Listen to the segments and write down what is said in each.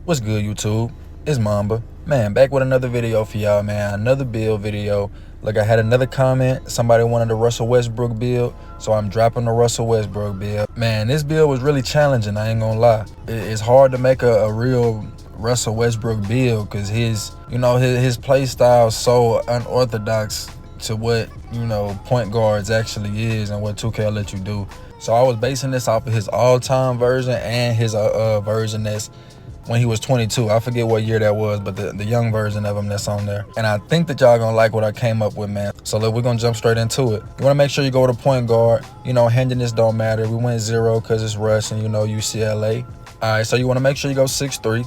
What's good, YouTube? It's Mamba. Man, back with another video for y'all, man. Another build video. Look, I had another comment. Somebody wanted the Russell Westbrook build, so I'm dropping the Russell Westbrook build. Man, this build was really challenging, I ain't gonna lie. It's hard to make a real Russell Westbrook build because his play style is so unorthodox to what, point guards actually is and what 2K will let you do. So I was basing this off of his all-time version and his version that's when he was 22. I forget what year that was, but the young version of him that's on there. And I think that y'all gonna like what I came up with, man. So look, we're gonna jump straight into it. You wanna make sure you go to point guard. Handiness don't matter. We went 0 because it's Russ and UCLA. All right, so you wanna make sure you go 6'3".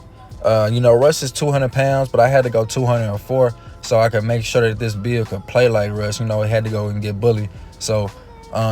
Russ is 200 pounds, but I had to go 204 so I could make sure that this build could play like Russ. It had to go and get bullied. So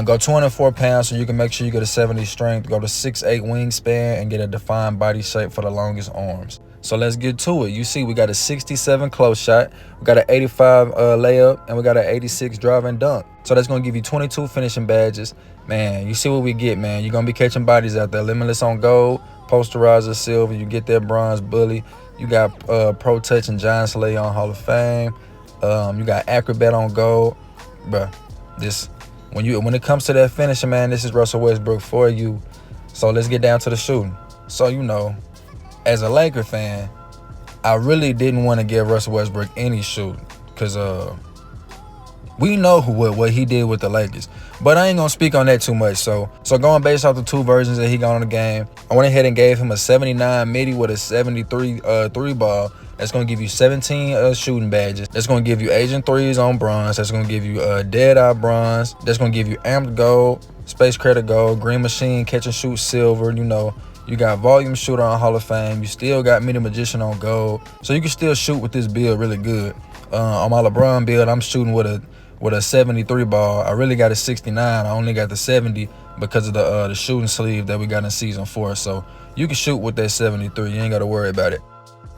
go 204 pounds so you can make sure you get a 70 strength. Go to 6'8" wingspan and get a defined body shape for the longest arms. So let's get to it. You see, we got a 67 close shot, we got an 85 layup, and we got an 86 drive and dunk. So that's gonna give you 22 finishing badges. Man, you see what we get, man. You're gonna be catching bodies out there. Limitless on gold, posterizer silver. You get that bronze bully. You got pro touch and Giant Slay on Hall of Fame. You got acrobat on gold, bruh. When it comes to that finishing, man, this is Russell Westbrook for you. So let's get down to the shooting. So, as a Laker fan, I really didn't want to give Russell Westbrook any shooting because we know what he did with the Lakers. But I ain't going to speak on that too much. So going based off the two versions that he got on the game, I went ahead and gave him a 79 midi with a 73 three ball. That's going to give you 17 shooting badges. That's going to give you Agent 3s on bronze. That's going to give you Dead Eye bronze. That's going to give you Amped gold, Space Credit gold, Green Machine catch and shoot silver. You got Volume Shooter on Hall of Fame. You still got Mini Magician on gold. So you can still shoot with this build really good. On my LeBron build, I'm shooting with a 73 ball. I really got a 69. I only got the 70 because of the shooting sleeve that we got in season 4. So you can shoot with that 73. You ain't got to worry about it.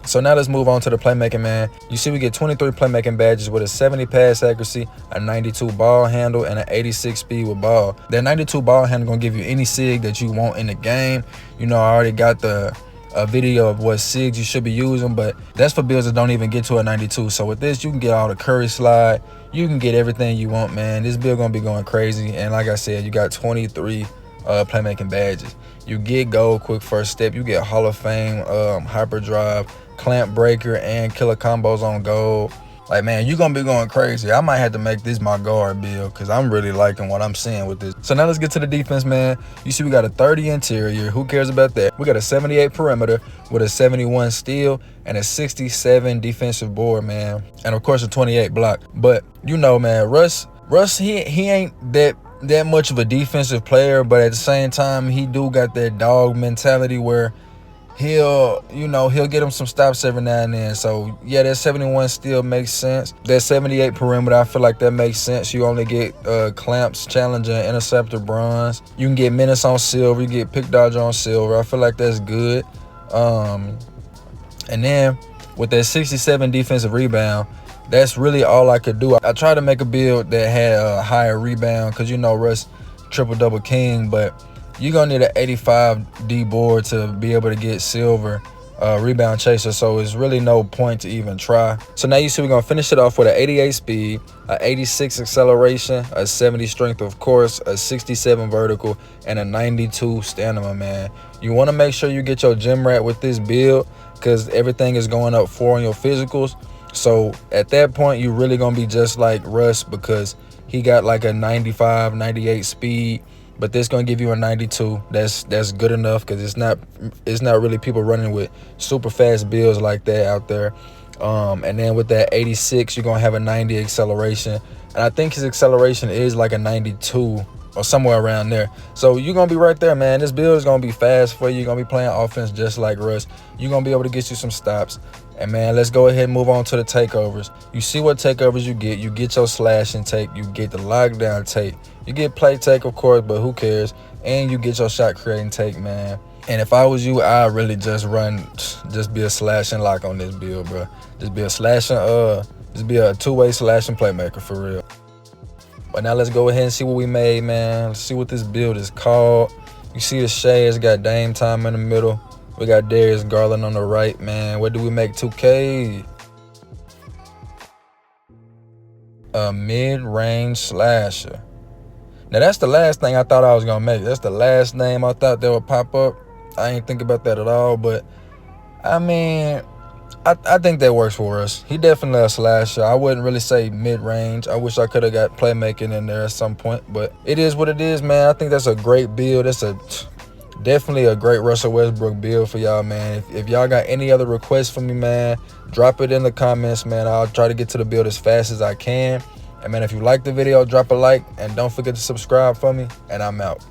So now let's move on to the playmaking, man. You see we get 23 playmaking badges with a 70 pass accuracy, a 92 ball handle, and an 86 speed with ball. That 92 ball handle gonna give you any sig that you want in the game. I already got a video of what sigs you should be using, but that's for builds that don't even get to a 92. So with this, you can get all the Curry slide. You can get everything you want, man. This build gonna be going crazy. And like I said, you got 23 playmaking badges. You get gold quick first step. You get Hall of Fame hyperdrive, clamp breaker, and killer combos on gold. Like, man, you're gonna be going crazy. I might have to make this my guard build because I'm really liking what I'm seeing with this. So now let's get to the defense, man. You see we got a 30 interior. Who cares about that? We got a 78 perimeter with a 71 steal and a 67 defensive board, man. And of course a 28 block. But man, Russ, he ain't that much of a defensive player, but at the same time, he do got that dog mentality where he'll get him some stops every now and then. So yeah, that 71 still makes sense. That 78 perimeter, I feel like that makes sense. You only get clamps, challenger, interceptor bronze. You can get menace on silver. You get pick dodge on silver. I feel like that's good. And then with that 67 defensive rebound, that's really all I could do. I tried to make a build that had a higher rebound because Russ triple-double king, but you're going to need an 85 D board to be able to get silver rebound chaser, so it's really no point to even try. So now you see we're going to finish it off with an 88 speed, an 86 acceleration, a 70 strength, of course, a 67 vertical, and a 92 stamina, man. You want to make sure you get your gym rat with this build because everything is going up 4 on your physicals. So at that point, you're really going to be just like Russ because he got like a 95, 98 speed. But this gonna give you a 92. That's good enough because it's not really people running with super fast builds like that out there. And then with that 86, you're gonna have a 90 acceleration, and I think his acceleration is like a 92 or somewhere around there. So you're gonna be right there, man. This build is gonna be fast for you. You're gonna be playing offense just like Russ. You're gonna be able to get you some stops. And man, let's go ahead and move on to the takeovers. You see what takeovers you get. You get your slash and take. You get the lockdown take. You get play take, of course, but who cares? And you get your shot creating take, man. And if I was you, I'd really just be a slash and lock on this build, bro. Just be a slash and just be a two-way slash and playmaker for real. But now let's go ahead and see what we made, man. Let's see what this build is called. You see the shades got Dame time in the middle. We got Darius Garland on the right, man. What do we make 2K? A mid-range slasher. Now, that's the last thing I thought I was going to make. That's the last name I thought that would pop up. I ain't think about that at all, but, I mean, I think that works for us. He definitely a slasher. I wouldn't really say mid-range. I wish I could have got playmaking in there at some point, but it is what it is, man. I think that's a great build. That's definitely a great Russell Westbrook build for y'all, man. If y'all got any other requests for me, man, drop it in the comments, man. I'll try to get to the build as fast as I can. And, man, if you like the video, drop a like. And don't forget to subscribe for me. And I'm out.